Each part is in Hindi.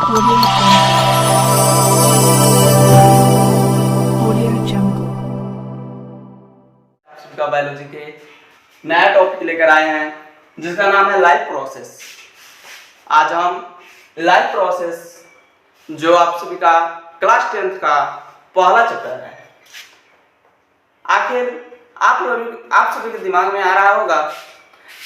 बायोलॉजी के नया टॉपिक लेकर आए हैं जिसका नाम है लाइफ प्रोसेस। आज हम लाइफ प्रोसेस जो आप सभी का क्लास 10th का पहला चैप्टर है। आखिर आप सभी के दिमाग में आ रहा होगा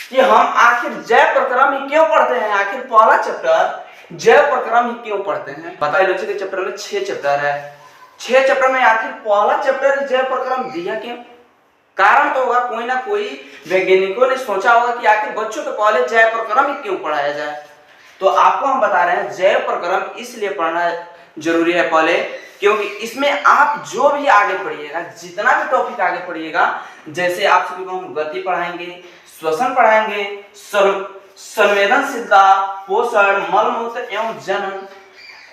कि हम आखिर जैव प्रक्रम ही क्यों पढ़ते हैं। आखिर पहला चैप्टर जैव प्रक्रम ही क्यों पढ़ते हैं। बायोलॉजी के चैप्टर में 6 चैप्टर है। 6 चैप्टर में आखिर पहला चैप्टर जैव प्रक्रम दिया क्यों। कारण तो होगा, कोई ना कोई वैज्ञानिकों ने सोचा होगा कि आखिर बच्चों के पहले जैव प्रक्रम ही क्यों पढ़ाया जाए। तो आपको हम बता रहे हैं जैव प्रक्रम इसलिए पढ़ना जरूरी है पहले, क्योंकि इसमें आप जो भी आगे पढ़िएगा, जितना भी टॉपिक आगे पढ़िएगा, जैसे आप सभी को हम गति पढ़ाएंगे, श्वसन पढ़ाएंगे, संवेदनशीलता, पोषण, मल मूत्र एवं जनन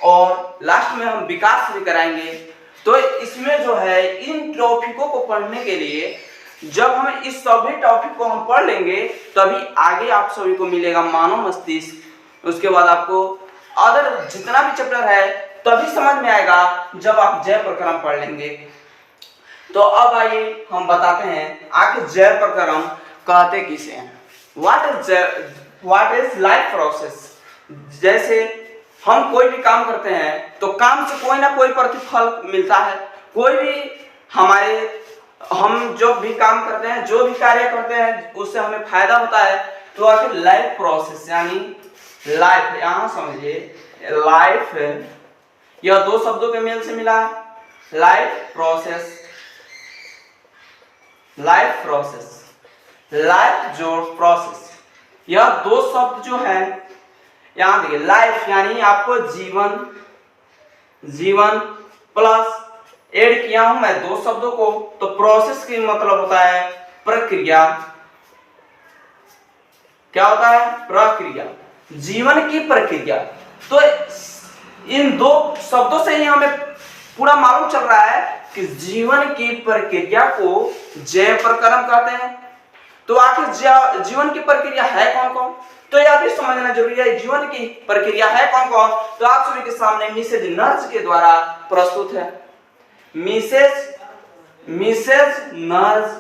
और लास्ट में हम विकास भी कराएंगे। तो इसमें जो है इन टॉपिकों को पढ़ने के लिए जब हम इस सभी टॉपिक को हम पढ़ लेंगे तभी आगे आप सभी को मिलेगा मानव मस्तिष्क। उसके बाद आपको अदर जितना भी चैप्टर है तभी समझ में आएगा जब आप जैव प्रक्रम पढ़ लेंगे। तो अब आइए हम बताते हैं आखिर जैव प्रक्रम कहते किसे हैं। What is life process. जैसे हम कोई भी काम करते हैं तो काम से कोई ना कोई प्रतिफल मिलता है। कोई भी हम जो भी काम करते हैं, जो भी कार्य करते हैं, उससे हमें फायदा होता है। तो आखिर लाइफ प्रोसेस यानी लाइफ, यहां समझिए लाइफ यह दो शब्दों के मेल से मिला है। Life process, life process, life जो प्रोसेस, यह दो शब्द जो है यहां देखिए। लाइफ यानी आपको जीवन प्लस ऐड किया हूं मैं दो शब्दों को, तो प्रोसेस की मतलब होता है प्रक्रिया। क्या होता है? प्रक्रिया, जीवन की प्रक्रिया। तो इन दो शब्दों से ही हमें पूरा मालूम चल रहा है कि जीवन की प्रक्रिया को जैव प्रक्रम कहते हैं। तो आखिर जीवन की प्रक्रिया है कौन कौन, तो यह भी समझना जरूरी है। जीवन की प्रक्रिया है कौन कौन, तो आप सभी के सामने मिसेज नर्स के द्वारा प्रस्तुत है। मिसेज नर्स,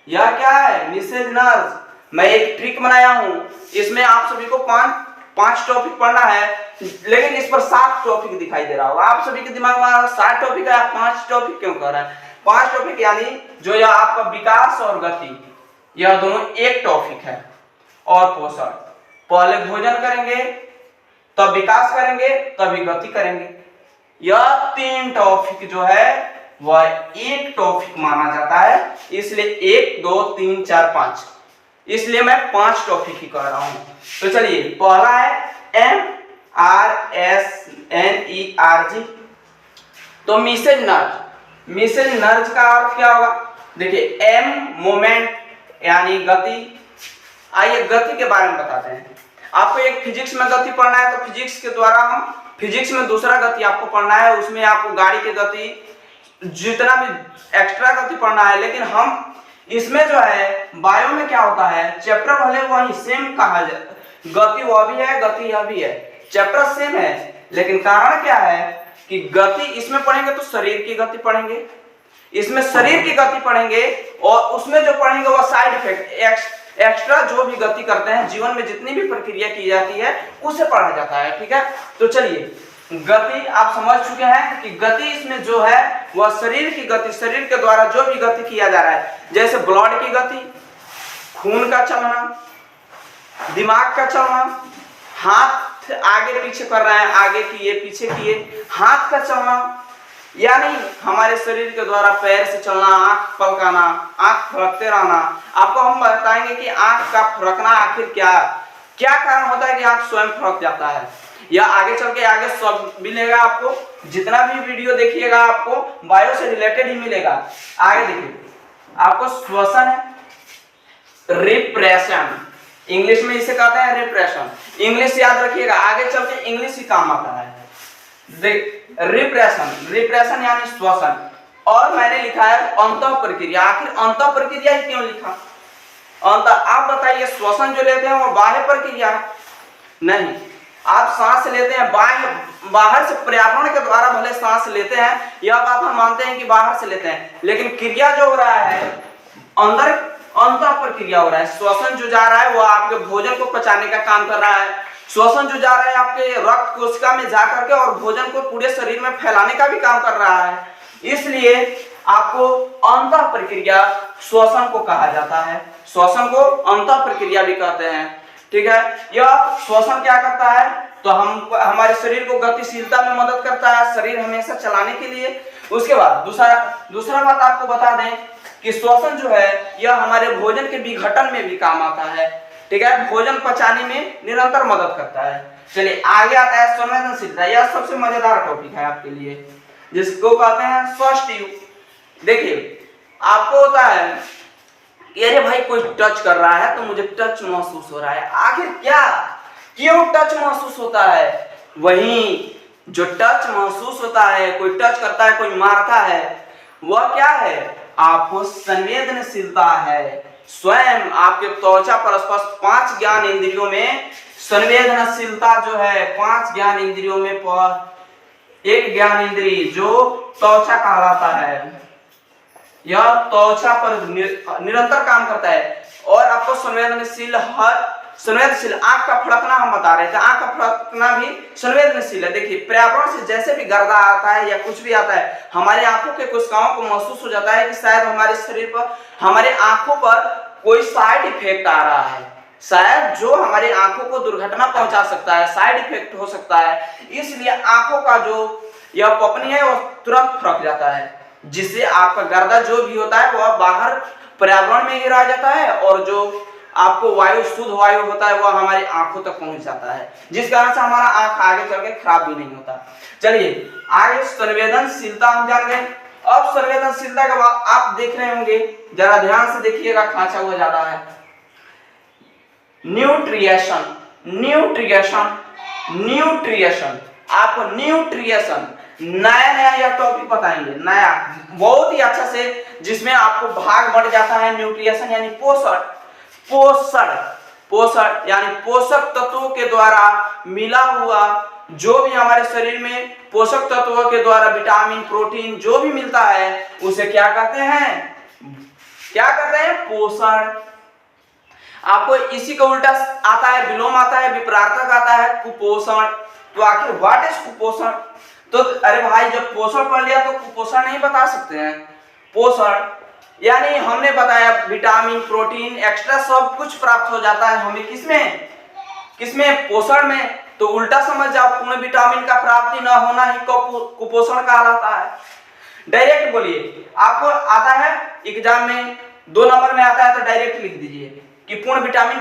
यह क्या है? Mrs nurse. मैं एक ट्रिक बनाया हूं, इसमें आप सभी को पांच टॉपिक पढ़ना है, लेकिन इस पर 7 टॉपिक दिखाई दे रहा होगा। आप सभी के दिमाग में 7 टॉपिक है, 5 टॉपिक क्यों कर रहे हैं? 5 टॉपिक यानी जो यह आपका विकास और गति, यह दोनों एक टॉपिक है। और पोषण, पहले भोजन करेंगे तब विकास करेंगे तभी गति करेंगे। यह 3 टॉपिक जो है वह एक टॉपिक माना जाता है, इसलिए 1 2 3 4 5, इसलिए मैं 5 टॉपिक ही कह रहा हूं। तो चलिए, पहला है MRSNERG। तो मिसेज नर्ज, मिसेज नर्ज का अर्थ क्या होगा? देखिए, M मोमेंट यानी गति। आइए गति के बारे में बताते हैं। आपको एक फिजिक्स में गति पढ़ना है तो फिजिक्स के द्वारा हम फिजिक्स में दूसरा गति आपको पढ़ना है, उसमें आपको गाड़ी की गति जितना भी एक्स्ट्रा गति पढ़ना है। लेकिन हम इसमें जो है बायो में क्या होता है, चैप्टर भले वही सेम कहा जाए, गति वह भी है, गति यह भी है, चैप्टर सेम है, लेकिन कारण क्या है कि गति इसमें पढ़ेंगे तो शरीर की गति पढ़ेंगे, इसमें शरीर की गति पढ़ेंगे, और उसमें जो पढ़ेंगे वह साइड इफेक्ट एक्स्ट्रा जो भी गति करते हैं, जीवन में जितनी भी प्रक्रिया की जाती है उसे पढ़ा जाता है। ठीक है, तो चलिए, गति आप समझ चुके हैं कि गति इसमें जो है वह शरीर की गति, शरीर के द्वारा जो भी गति किया जा रहा है, जैसे ब्लड की गति, खून का चलना, दिमाग का चलना, हाथ आगे पीछे कर रहे हैं, आगे किए पीछे किए, हाथ का चलना, यानी हमारे शरीर के द्वारा पैर से चलना, आंख पलकाना, आंख फड़कते रहना। आपको हम बताएंगे कि आंख का फड़कना आखिर क्या कारण होता है कि आंख स्वयं फड़क जाता है। या आगे चल के आगे सब मिलेगा आपको, जितना भी वीडियो देखिएगा आपको बायो से रिलेटेड ही मिलेगा। आगे देखिए, आपको श्वसन है, रिप्रेशन, इंग्लिश में इसे कहते हैं रिप्रेशन। इंग्लिश याद रखिएगा, आगे चल के इंग्लिश ही काम आता है। रिप्रेशन यानी श्वसन, और मैंने लिखा है अंतः प्रक्रिया। आखिर अंतः प्रक्रिया ही क्यों लिखा? अंतः, आप बताइए, श्वसन जो लेते हैं वो बाह्य प्रक्रिया है? नहीं, आप सांस लेते हैं, बाहर से पर्यावरण के द्वारा भले सांस लेते हैं, यह बात हम मानते हैं कि बाहर से लेते हैं, लेकिन क्रिया जो हो रहा है अंदर अंतर प्रक्रिया हो रहा है। श्वसन जो जा रहा है वो आपके भोजन को पचाने का काम कर रहा है, श्वसन जो जा रहा है आपके रक्त कोशिका में जा करके और भोजन को पूरे शरीर में फैलाने का भी काम कर रहा है। इसलिए आपको अंतर प्रक्रिया श्वसन को कहा जाता है, श्वसन को अंतर प्रक्रिया भी कहते हैं। ठीक है, यह श्वसन क्या करता है, तो हमारे शरीर को गतिशीलता में मदद करता है, शरीर हमेशा चलाने के लिए। उसके बाद दूसरा बात आपको बता दें कि श्वसन जो है यह हमारे भोजन के विघटन में भी काम आता है। ठीक है, भोजन पचाने में निरंतर मदद करता है। चलिए आगे आता है संवेदनशीलता। यह सबसे मजेदार टॉपिक है आपके लिए, जिसको कहते हैं स्वस्थ युग। देखिए आपको होता है कि अरे भाई कोई टच कर रहा है तो मुझे टच महसूस हो रहा है। आखिर क्यों टच महसूस होता है? वही जो टच महसूस होता है, कोई टच करता है, कोई मारता है, वह क्या है? आपको संवेदनशीलता है। स्वयं आपके त्वचा पर स्पर्श, 5 ज्ञान इंद्रियों में संवेदनशीलता जो है, 5 ज्ञान इंद्रियों में एक ज्ञान इंद्रिय जो त्वचा कहलाता है, यह त्वचा पर निरंतर काम करता है। और आपको संवेदनशील आंख का फड़कना हम बता रहे थे, आंख का फड़कना भी संवेदनशील है। देखिए पर्यावरण से जैसे भी गर्दा आता है या कुछ भी आता है, हमारी आंखों के कोशिकाओं को महसूस हो जाता है कि शायद हमारे शरीर पर, हमारे आंखों पर कोई साइड इफेक्ट आ रहा है, शायद जो हमारी आंखों को दुर्घटना पहुंचा सकता है, साइड इफेक्ट हो सकता है। इसलिए आंखों का जो यह पपनी है वह तुरंत फड़क जाता है, जिससे आपका गर्दा जो भी होता है वह बाहर पर्यावरण में ही रह जाता है, और जो आपको वायु, शुद्ध वायु होता है वह हमारी आंखों तक पहुंच जाता है, जिस कारण से हमारा आंख आगे चल के खराब भी नहीं होता। चलिए आगे संवेदनशीलता हम जान गए। अब संवेदनशीलता के बाद आप देख रहे होंगे, जरा ध्यान से देखिएगा, खांचा हुआ ज्यादा है। न्यूट्रिएशन, आपको न्यूट्रिएशन नया यह टॉपिक बताएंगे, नया बहुत ही अच्छा से, जिसमें आपको भाग बढ़ जाता है। न्यूट्रिएशन यानी पोषण यानी पोषक तत्वों के द्वारा मिला हुआ जो भी हमारे शरीर में पोषक तत्वों के द्वारा विटामिन, प्रोटीन जो भी मिलता है उसे क्या कहते हैं? पोषण। आपको इसी का उल्टा आता है, विलोम आता है, विपरार्थक आता है कुपोषण। तो आखिर व्हाट इज कुपोषण? तो अरे भाई जब पोषण पढ़ लिया तो कुपोषण नहीं बता सकते हैं? पोषण यानी हमने बताया विटामिन, प्रोटीन, एक्स्ट्रा सब कुछ प्राप्त हो जाता है हमें किसमें? पोषण में। तो उल्टा समझ जाओ, पूर्ण विटामिन का प्राप्ति न होना ही कुपोषण कहलाता है। डायरेक्ट बोलिए, आपको आता है एग्जाम में 2 नंबर में आता है तो डायरेक्ट लिख दीजिए कि पूर्ण विटामिन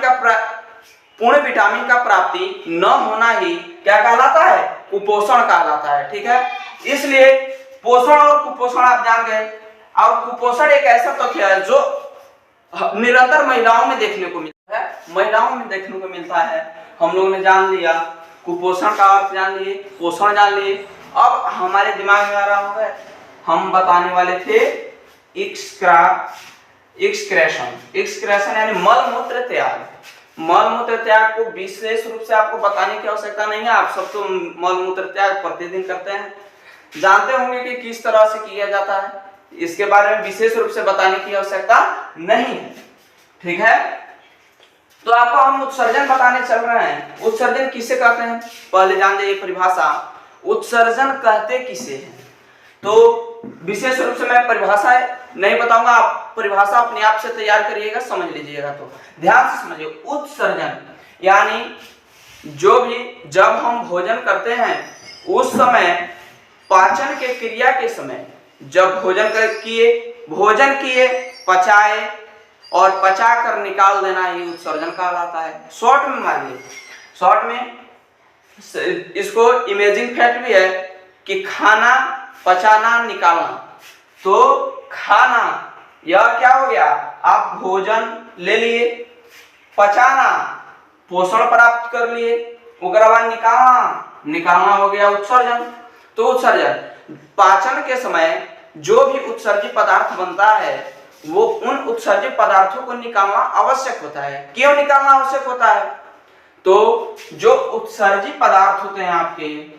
का प्राप्ति न होना ही क्या कहलाता है? कुपोषण कहलाता है। ठीक है, इसलिए पोषण और कुपोषण आप जान गए। और कुपोषण एक ऐसा तथ्य है जो निरंतर महिलाओं में देखने को मिलता है। हम लोगों ने जान लिया, कुपोषण का अर्थ जान लिए, पोषण जान लिए। अब हमारे दिमाग में आ रहा होगा, हम बताने वाले थे एक्सक्रेशन यानी मल मूत्र त्याग को विशेष रूप से आपको बताने की आवश्यकता नहीं है। आप सब तो मल मूत्र त्याग प्रतिदिन करते हैं, जानते होंगे कि किस तरह से किया जाता है। इसके बारे में विशेष रूप से बताने की आवश्यकता नहीं है। ठीक है, तो आपको हम उत्सर्जन बताने चल रहे हैं। उत्सर्जन किसे कहते हैं पहले जान जाइए परिभाषा। उत्सर्जन कहते किसे हैं? तो विशेष रूप से मैं परिभाषा नहीं बताऊंगा, आप परिभाषा अपने आप से तैयार करिएगा, समझ लीजिएगा। तो ध्यान से समझिए, उत्सर्जन यानी जब हम भोजन करते हैं उस समय, पाचन के क्रिया के समय, जब भोजन किए, पचाए और पचा कर निकाल देना ही उत्सर्जन कहलाता है। शॉर्ट में इसको इमेजिंग फैक्ट भी है कि खाना पचाना, निकालना। तो खाना यह क्या हो गया? आप भोजन ले लिए, पचाना पोषण प्राप्त कर लिए, उसके बाद निकालना हो गया उत्सर्जन। तो उत्सर्जन, पाचन के समय जो भी उत्सर्जित पदार्थ बनता है वो उन उत्सर्जित पदार्थों को निकालना आवश्यक होता है। क्यों निकालना आवश्यक होता है? तो जो उत्सर्जी पदार्थ होते हैं, आपके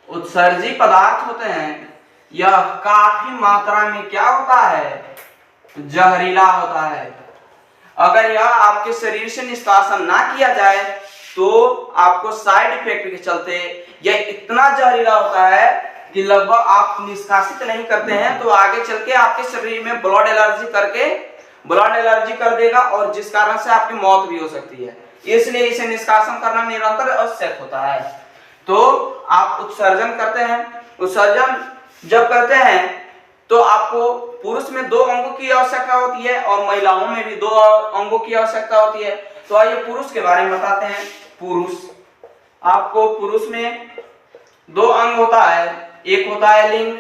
उत्सर्जी पदार्थ होते हैं, यह काफी मात्रा में क्या होता है, जहरीला होता है। अगर यह आपके शरीर से निष्कासन ना किया जाए तो आपको साइड इफेक्ट के चलते यह इतना जहरीला होता है कि लगभग आप निष्कासित नहीं करते हैं तो आगे चल के आपके शरीर में ब्लड एलर्जी कर देगा और जिस कारण से आपकी मौत भी हो सकती है। इसलिए इसे निष्कासन करना निरंतर आवश्यक होता है। तो आप उत्सर्जन करते हैं, उत्सर्जन जब करते हैं तो आपको पुरुष में 2 अंगों की आवश्यकता होती है और महिलाओं में भी 2 अंगों की आवश्यकता होती है। तो आइए पुरुष के बारे में बताते हैं। पुरुष में 2 अंग होता है, एक होता है लिंग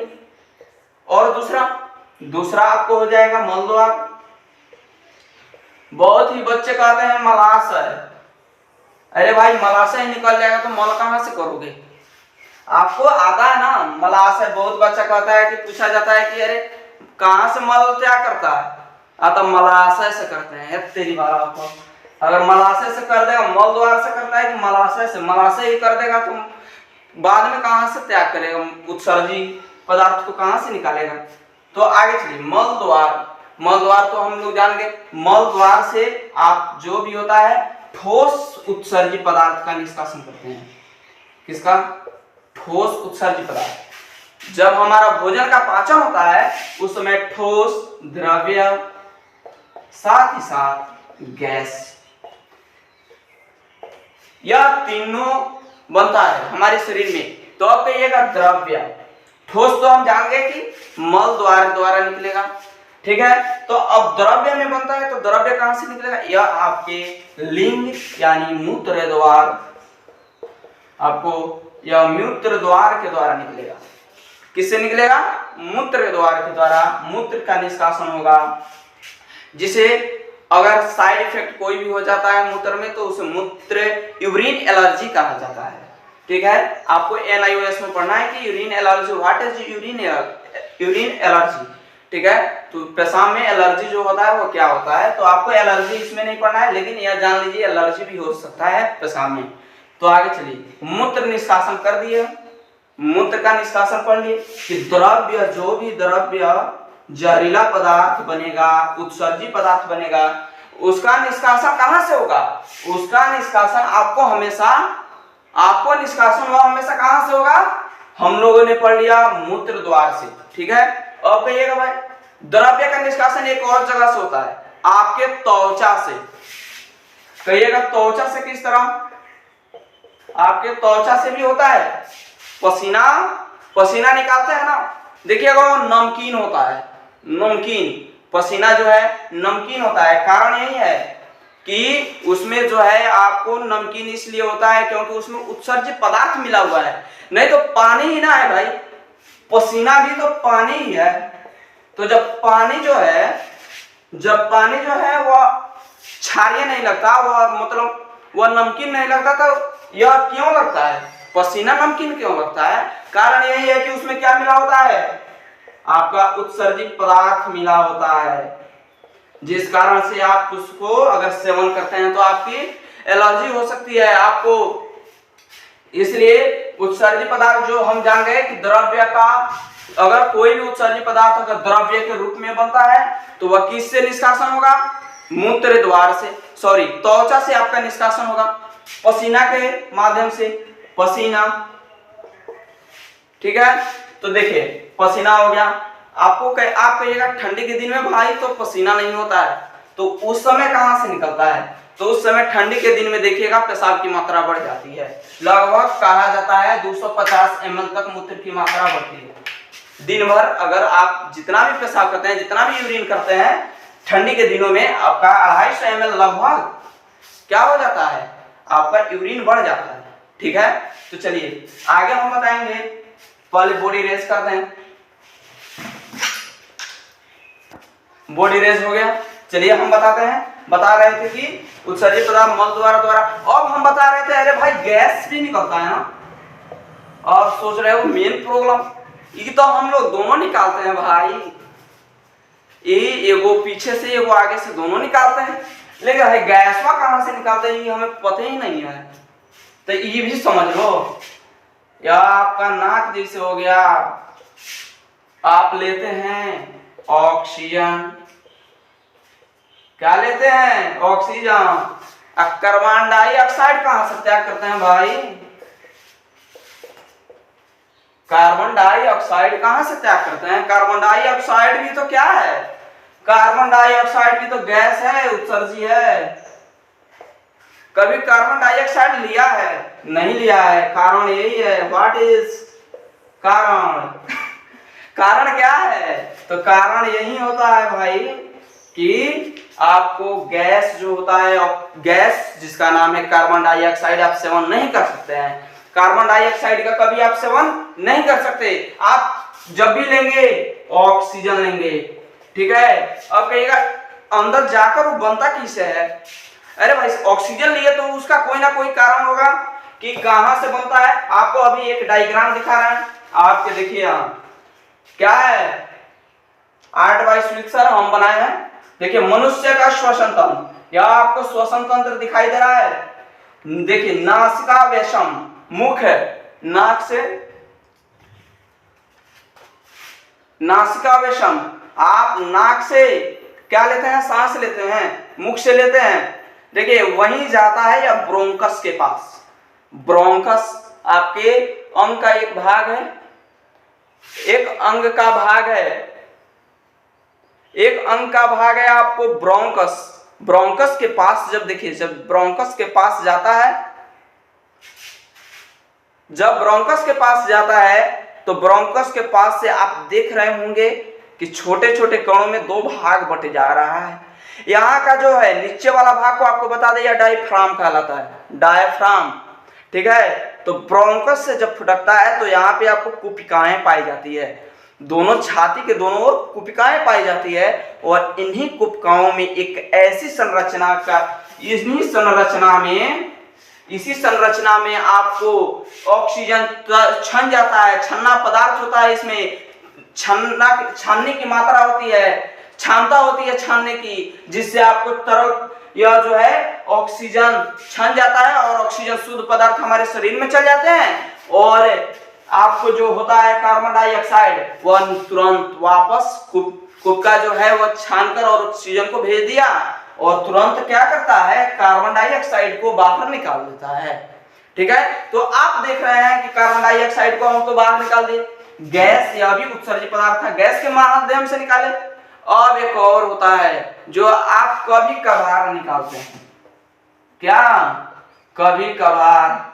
और दूसरा आपको हो जाएगा मलद्वार। बहुत ही बच्चे कहते हैं मलाशय। अरे भाई मलाशय निकल जाएगा तो मल कहां से करोगे, आपको आता है ना मलाशय। बहुत बच्चा कहता है कि पूछा जाता है कि अरे कहां से मल क्या करता है, तो मलाशय से करते हैं। तेरी बात आपको अगर मलाशय से कर देगा, मल द्वार से करता है कि मलाशय से, मलाशय ही कर देगा तो बाद में कहां से त्याग करेगा, उत्सर्जी पदार्थ को कहां से निकालेगा। तो आगे चलिए मल द्वार तो हम लोग जान गए। मल द्वार से आप जो भी होता है ठोस उत्सर्जी पदार्थ का निष्कासन करते हैं। किसका, ठोस उत्सर्जी पदार्थ। जब हमारा भोजन का पाचन होता है उस समय ठोस, द्रव्य, साथ ही साथ गैस, यह तीनों बनता है हमारे शरीर में। तो अब कहिएगा द्रव्य। ठोस तो हम जान गए कि मल द्वारा निकलेगा, ठीक है। तो अब द्रव्य में बनता है तो द्रव्य कहां से निकलेगा, यह आपके लिंग यानी मूत्र द्वार, आपको यह मूत्र द्वार के द्वारा निकलेगा। किससे निकलेगा, मूत्र द्वार के द्वारा मूत्र का निष्कासन होगा। जिसे अगर साइड इफेक्ट कोई भी हो जाता है मूत्र में तो उसे मूत्र यूरिन एलर्जी कहा जाता है, ठीक है। आपको NIOS में पढ़ना है कि urine allergy, what is urine allergy, ठीक है। तो पेशाब में एलर्जी जो होता है वो क्या होता है, तो आपको एलर्जी इसमें नहीं पढ़ना है, लेकिन यह जान लीजिए एलर्जी भी हो सकता है पेशाब में। तो आगे चलिए, मूत्र निष्कासन कर दिए, मूत्र का निष्कासन पढ़ लिए कि द्रव्य, जो भी द्रव्य जहरीला पदार्थ बनेगा, उत्सर्जी पदार्थ बनेगा, उसका निष्कासन कहां से होगा, उसका निष्कासन आपको निष्कासन हुआ हमेशा कहां से होगा, हम लोगों ने पढ़ लिया मूत्र द्वार से, ठीक है। अब कहिएगा भाई द्रव्य का निष्कासन एक और जगह से होता है, आपके त्वचा से। कहिएगा त्वचा से किस तरह, आपके त्वचा से भी होता है। पसीना निकालते हैं ना, देखिएगा वो नमकीन होता है, नमकीन पसीना जो है नमकीन होता है। कारण यही है कि उसमें जो है आपको नमकीन इसलिए होता है क्योंकि उसमें उत्सर्जित पदार्थ मिला हुआ है, नहीं तो पानी ही ना है भाई, पसीना भी तो पानी ही है। तो जब पानी जो है वह क्षारीय नहीं लगता, वह मतलब वह नमकीन नहीं लगता, तो यह क्यों लगता है, पसीना नमकीन क्यों लगता है, कारण यही है कि उसमें क्या मिला होता है, आपका उत्सर्जित पदार्थ मिला होता है, जिस कारण से आप उसको अगर सेवन करते हैं तो आपकी एलर्जी हो सकती है आपको। इसलिए उत्सर्जित पदार्थ जो हम जान गए कि द्रव्य का, अगर कोई भी उत्सर्जित पदार्थ अगर द्रव्य के रूप में बनता है तो वह किससे निष्कासन होगा, मूत्र द्वार से, सॉरी त्वचा से आपका निष्कासन होगा, पसीना के माध्यम से, पसीना, ठीक है। तो देखिए पसीना हो गया, आपको आप कहिएगा ठंडी के दिन में भाई तो पसीना नहीं होता है, तो उस समय कहां से निकलता है, तो उस समय ठंडी के दिन में देखिएगा पेशाब की मात्रा बढ़ जाती है, लगभग कहा जाता है 250 ml तक मूत्र की मात्रा बढ़ती है। दिन भर अगर आप जितना भी पेशाब करते हैं, जितना भी यूरिन करते हैं, ठंडी के दिनों में आपका 250 ml लगभग क्या हो जाता है, आपका यूरिन बढ़ जाता है, ठीक है। तो चलिए आगे हम बताएंगे, पहले बॉडी रेस करते हैं। बॉडी रेस हो गया, चलिए हम बता रहे थे कि उत्सर्जित पदार्थ मल द्वारा, अब हम बता रहे थे अरे भाई गैस भी निकलता है ना, और सोच रहे हो मेन प्रॉब्लम, ये तो हम लोग दोनों निकालते हैं भाई, यही एगो पीछे से एगो आगे से दोनों निकालते हैं, लेकिन भाई गैसवा कहाँ से निकालते हैं ये हमें पता ही नहीं है, तो ये भी समझ लो। या आपका नाक जैसे हो गया, आप लेते हैं ऑक्सीजन, क्या लेते हैं? ऑक्सीजन। कार्बन डाइऑक्साइड कहां से त्याग करते हैं भाई? कार्बन डाइऑक्साइड कहां से त्याग करते हैं? कार्बन डाइऑक्साइड भी तो क्या है? कार्बन डाइऑक्साइड भी तो गैस है, उत्सर्जी है। कभी कार्बन डाइऑक्साइड लिया है? नहीं लिया है। कारण यही है, व्हाट इज कारण? कारण क्या है? तो कारण यही होता है भाई कि आपको गैस जो होता है, गैस जिसका नाम है कार्बन डाइऑक्साइड, आप सेवन नहीं कर सकते हैं। कार्बन डाइऑक्साइड का कभी आप सेवन नहीं कर सकते। आप जब भी लेंगे ऑक्सीजन लेंगे, ठीक है। अब कहिएगा अंदर जाकर वो बनता किससे है? अरे भाई ऑक्सीजन लिए तो उसका कोई ना कोई कारण होगा कि कहां से बनता है। आपको अभी एक डायग्राम दिखा रहे हैं, आपके देखिए यहाँ क्या है, आर्ट बाय स्विट्जर हम बनाए हैं। देखिए मनुष्य का श्वसन तंत्र, या आपको श्वसन तंत्र दिखाई दे रहा है। देखिए नासिका वेशम, मुख है, नाक से नासिका वेशम, आप नाक से क्या लेते हैं? सांस लेते हैं, मुख से लेते हैं। देखिए वहीं जाता है या ब्रोंकस के पास। ब्रोंकस आपके अंग का एक भाग है, एक अंग का भाग है, एक अंग का भाग है आपको ब्रोंकस। ब्रोंकस के पास जब देखिए, जब ब्रोंकस के पास जाता है, जब ब्रोंकस के पास जाता है तो ब्रोंकस के पास से आप देख रहे होंगे कि छोटे छोटे कणों में दो भाग बटे जा रहा है। यहाँ का जो है नीचे वाला भाग को आपको बता दें डायफ्राम कहलाता है, डायफ्राम, ठीक है। तो ब्रोंकस से जब फुटकता है तो यहाँ पे आपको कुपिकाएं पाई जाती है, दोनों छाती के दोनों ओर कुपिकाएं पाई जाती है। और इन्हीं कुपिकाओं में एक ऐसी संरचना का, इसी संरचना में आपको ऑक्सीजन छन जाता है। छन्ना पदार्थ होता है, इसमें छानने की मात्रा होती है, क्षमता होती है छानने की, जिससे आपको तरल यह जो है ऑक्सीजन छन जाता है और ऑक्सीजन शुद्ध पदार्थ हमारे शरीर में चल जाते हैं। और आपको जो होता है कार्बन डाइऑक्साइड, वह तुरंत वापस कुपका जो है वह छानकर और ऑक्सीजन को भेज दिया और तुरंत क्या करता है? कार्बन डाइऑक्साइड को बाहर निकाल देता है, ठीक है। तो आप देख रहे हैं कि कार्बन डाइऑक्साइड को हम तो बाहर निकाल दिए, गैस यह भी उत्सर्जित पदार्थ था, गैस के माध्यम से निकाले। अब एक और होता है जो आप कभी कभार निकालते हैं, क्या? कभी कभार।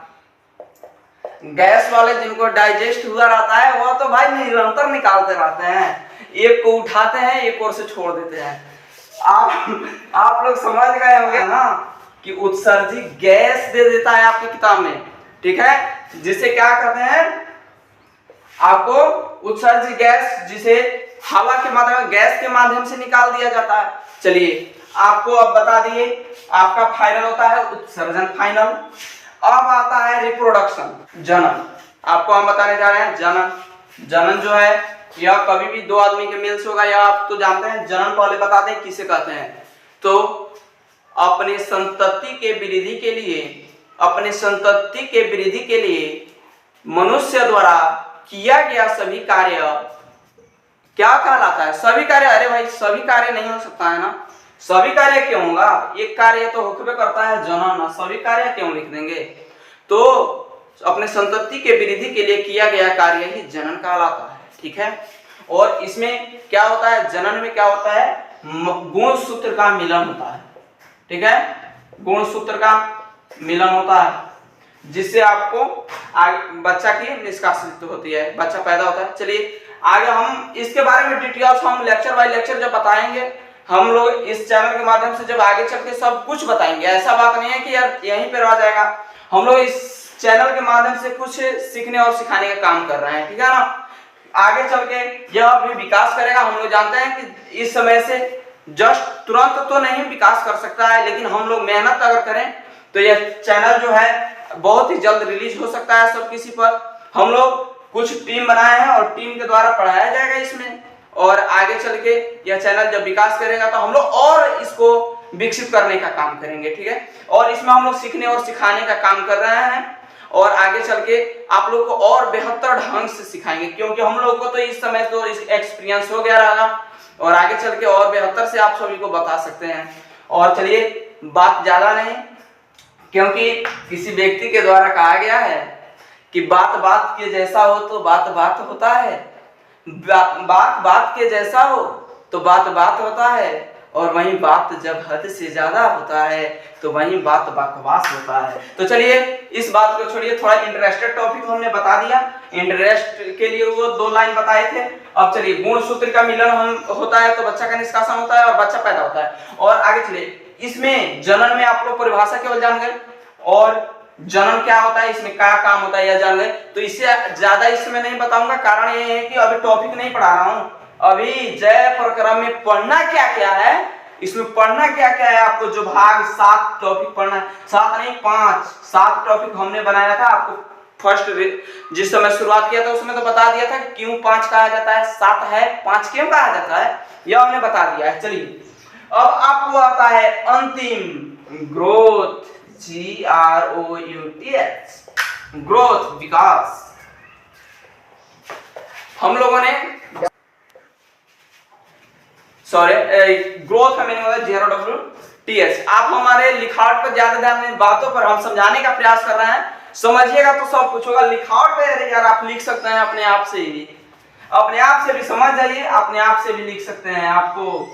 गैस वाले जिनको डाइजेस्ट हुआ रहता है वह तो भाई निरंतर निकालते रहते हैं, एक को उठाते हैं एक और से छोड़ देते हैं। आप लोग समझ गए होंगे ना कि उत्सर्जित गैस दे देता है आपकी किताब में, ठीक है, जिसे क्या कहते हैं? आपको उत्सर्जित गैस, जिसे हवा के माध्यम, गैस के माध्यम से निकाल दिया जाता है। चलिए आपको अब बता दिए, आपका फाइनल होता है उत्सर्जन, फाइनल। अब आता है रिप्रोडक्शन, जनन। आपको हम बताने जा रहे हैं जनन। जनन जो है यह कभी भी दो आदमी के मेल से होगा, या आप तो जानते हैं। जनन पहले बता दें किसे कहते हैं। तो अपने संतति के वृद्धि के लिए, अपने संतति के वृद्धि के लिए मनुष्य द्वारा किया गया सभी कार्य क्या कहलाता है? सभी कार्य। अरे भाई सभी कार्य नहीं हो सकता है ना, सभी कार्य क्यों होगा? एक कार्य तो होकर करता है जनन, सभी कार्य क्यों लिख देंगे? तो अपने संतति के वृद्धि के लिए किया गया कार्य ही जनन कहलाता है, ठीक है। और इसमें क्या होता है? जनन में क्या होता है? गुणसूत्र का मिलन होता है, ठीक है, गुणसूत्र का मिलन होता है, जिससे आपको बच्चा की निष्कासित होती है, बच्चा पैदा होता है। चलिए आगे हम इसके बारे में डिटेल्स हम लेक्चर बाय लेक्चर जब बताएंगे, हम लोग इस चैनल के माध्यम से जब आगे चल के सब कुछ बताएंगे। ऐसा बात नहीं है कि यार यहीं पे रह जाएगा, हम लोग इस चैनल के माध्यम से कुछ सीखने और सिखाने का काम कर रहे हैं, ठीक है ना। आगे चल के यह भी विकास करेगा। हम लोग जानते हैं कि इस समय से जस्ट तुरंत तो नहीं विकास कर सकता है, लेकिन हम लोग मेहनत अगर करें तो यह चैनल जो है बहुत ही जल्द रिलीज हो सकता है सब किसी पर। हम लोग कुछ टीम बनाए हैं और टीम के द्वारा पढ़ाया जाएगा इसमें, और आगे चल के यह चैनल जब विकास करेगा तो हम लोग और इसको विकसित करने का काम करेंगे, ठीक है। और इसमें हम लोग सीखने और सिखाने का काम कर रहे हैं और आगे चल के आप लोग को और बेहतर ढंग से सिखाएंगे, क्योंकि हम लोग को तो इस समय तो एक्सपीरियंस हो गया रहा और आगे चल के और बेहतर से आप सभी को बता सकते हैं। और चलिए बात ज्यादा नहीं, क्योंकि किसी व्यक्ति के द्वारा कहा गया है कि बात बात के जैसा हो तो बात बात होता है, बात बात के जैसा हो तो बात बात होता है, और वहीं बात जब हद से ज्यादा होता है तो वहीं बात बकवास होता है। तो चलिए इस बात को छोड़िए, थोड़ा इंटरेस्टेड टॉपिक हमने बता दिया, इंटरेस्ट के लिए वो 2 लाइन बताए थे। अब चलिए गुण सूत्र का मिलन हम होता है तो बच्चा का निष्कासन होता है और बच्चा पैदा होता है। और आगे चलिए, इसमें जनन में आप लोग परिभाषा केवल जान गए और जनन क्या होता है, इसमें क्या काम होता है यह जान गए, तो इससे ज्यादा इसमें नहीं बताऊंगा। कारण ये है कि अभी टॉपिक नहीं पढ़ा रहा हूं, अभी जय प्रक्रम में पढ़ना क्या क्या है, इसमें पढ़ना क्या क्या है आपको, जो भाग 7 टॉपिक पढ़ना है, 7 नहीं 7 टॉपिक हमने बनाया था। आपको फर्स्ट जिस समय शुरुआत किया था उसमें तो बता दिया था कि क्यों 5 कहा जाता है, 7 है 5 क्यों कहा जाता है, यह हमने बता दिया है। चलिए अब आपको आता है अंतिम ग्रोथ, GROUTH, ग्रोथ विकास। हम लोगों ने ग्रोथ का मीनिंग होता है GROWTH। आप हमारे लिखावट पर ज्यादा ध्यान दें, बातों पर हम समझाने का प्रयास कर रहे हैं, समझिएगा तो सब कुछ होगा। लिखावट पे अरे यार आप लिख सकते हैं अपने आप से ही, अपने आप से भी समझ जाइए, अपने आप से भी लिख सकते हैं। आपको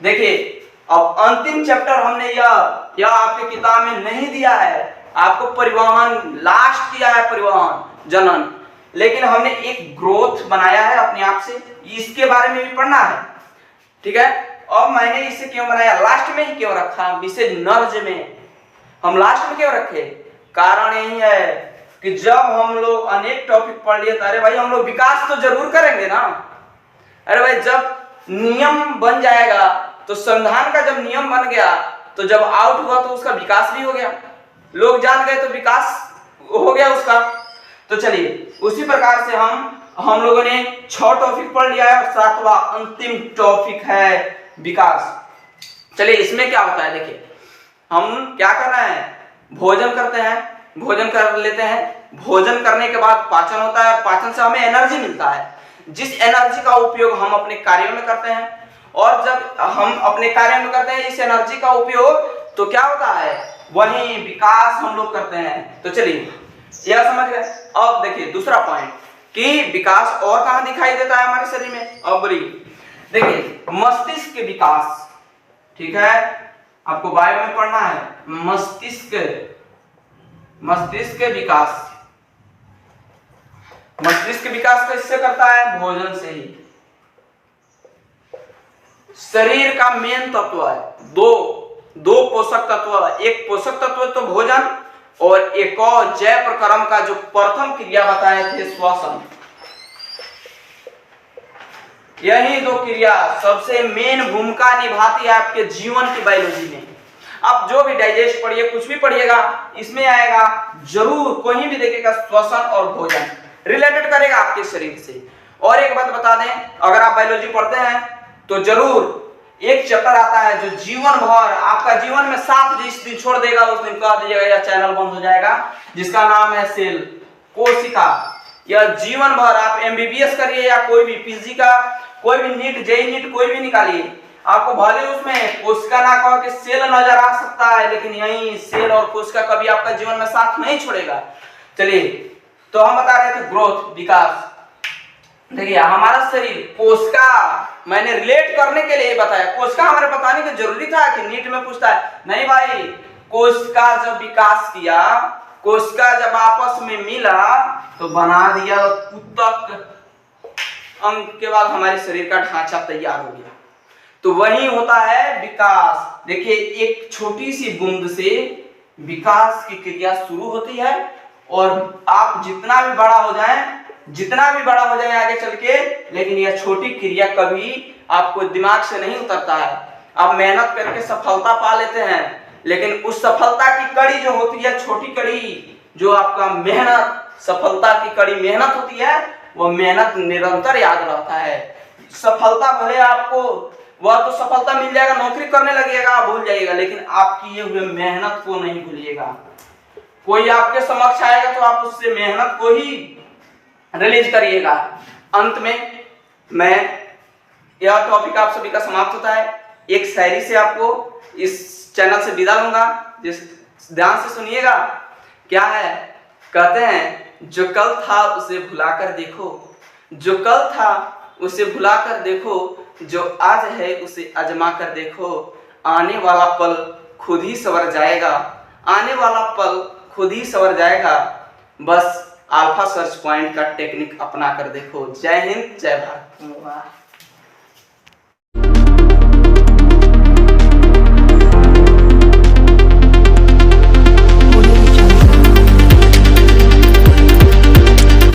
देखिए अब अंतिम चैप्टर हमने यह आपके किताब में नहीं दिया है, आपको परिवहन लास्ट किया है, परिवहन जनन, लेकिन हमने एक ग्रोथ बनाया है अपने आप से, इसके बारे में भी पढ़ना है, ठीक है। अब मैंने इसे क्यों बनाया, लास्ट में ही क्यों रखा, इसे नर्ज में हम लास्ट में क्यों रखे, कारण यही है कि जब हम लोग अनेक टॉपिक पढ़ लिए, अरे भाई हम लोग विकास तो जरूर करेंगे ना। अरे भाई जब नियम बन जाएगा तो संविधान का जब नियम बन गया तो जब आउट हुआ तो उसका विकास भी हो गया, लोग जान गए तो विकास हो गया उसका। तो चलिए उसी प्रकार से हम लोगों ने 6 टॉपिक पढ़ लिया है और 7वां अंतिम टॉपिक है विकास। चलिए इसमें क्या होता है, देखिए हम क्या कर रहे हैं, भोजन करते हैं, भोजन कर लेते हैं, भोजन करने के बाद पाचन होता है और पाचन से हमें एनर्जी मिलता है, जिस एनर्जी का उपयोग हम अपने कार्यों में करते हैं। और जब हम अपने कार्यों में करते हैं इस एनर्जी का उपयोग, तो क्या होता है, वही विकास हम लोग करते हैं। तो चलिए यह समझ गए। अब देखिए दूसरा पॉइंट कि विकास और कहां दिखाई देता है हमारे शरीर में। अब बोलिए, देखिए मस्तिष्क के विकास, ठीक है, आपको बायो में पढ़ना है, मस्तिष्क के विकास, मस्तिष्क विकास किससे करता है, भोजन से ही। शरीर का मेन तत्व है दो पोषक तत्व, एक पोषक तत्व तो भोजन और एक और जय प्रक्रम का जो प्रथम क्रिया बताए थे श्वसन। यही 2 क्रिया सबसे मेन भूमिका निभाती है आपके जीवन की बायोलॉजी में। आप जो भी डाइजेस्ट पढ़िए, कुछ भी पढ़िएगा, इसमें आएगा जरूर, कोई भी देखेगा श्वसन और भोजन रिलेटेड करेगा आपके शरीर से। और एक बात बता दें, अगर आप बायोलॉजी पढ़ते हैं तो जरूर एक चैप्टर आता है जो जीवन भर आपका जीवन में साथ जिस दिन छोड़ देगा उस दिन कह दीजिएगा या चैनल बंद हो जाएगा, जिसका नाम है सेल, कोशिका। या जीवन भर आप MBBS करिए या कोई भी PG का, कोई भी नीट, JEE नीट कोई भी निकालिए, आपको भले उसमें कोशिका ना कहो कि सेल नजर आ सकता है, लेकिन यही सेल और कोशिका कभी आपका जीवन में साथ नहीं छोड़ेगा। चलिए तो हम बता रहे थे ग्रोथ, विकास। देखिए हमारा शरीर कोशिका, मैंने रिलेट करने के लिए बताया, कोशिका हमारे बताने की जरूरी था कि नीट में पूछता है, नहीं भाई, कोशिका जब विकास किया, कोशिका जब आपस में मिला तो बना दिया उत्तक अंग के बाद हमारे शरीर का ढांचा तैयार हो गया। तो वही होता है विकास। देखिए एक छोटी सी बूंद से विकास की क्रिया शुरू होती है और आप जितना भी बड़ा हो जाए आगे चल के, लेकिन यह छोटी क्रिया कभी आपको दिमाग से नहीं उतरता है। आप मेहनत करके सफलता पा लेते हैं, लेकिन उस सफलता की कड़ी जो होती है, छोटी कड़ी, जो आपका मेहनत, सफलता की कड़ी मेहनत होती है, वो मेहनत निरंतर याद रहता है। सफलता भले आपको वह तो सफलता मिल जाएगा, नौकरी करने लगेगा, आप भूल जाइएगा, लेकिन आप किए हुए मेहनत को नहीं भूलिएगा। कोई आपके समक्ष आएगा तो आप उससे मेहनत को ही रिलीज करिएगा। अंत में मैं यह टॉपिक आप सभी का समाप्त होता है। एक शायरी से आपको इस चैनल से विदा लूंगा, जिस ध्यान से सुनिएगा। क्या है, कहते हैं जो कल था उसे भुलाकर देखो, जो कल था उसे भुलाकर देखो, जो आज है उसे आजमा कर देखो, आने वाला पल खुद ही संवर जाएगा, आने वाला पल खुद ही संवर जाएगा, बस अल्फा सर्च पॉइंट का टेक्निक अपना कर देखो। जय हिंद, जय भारत।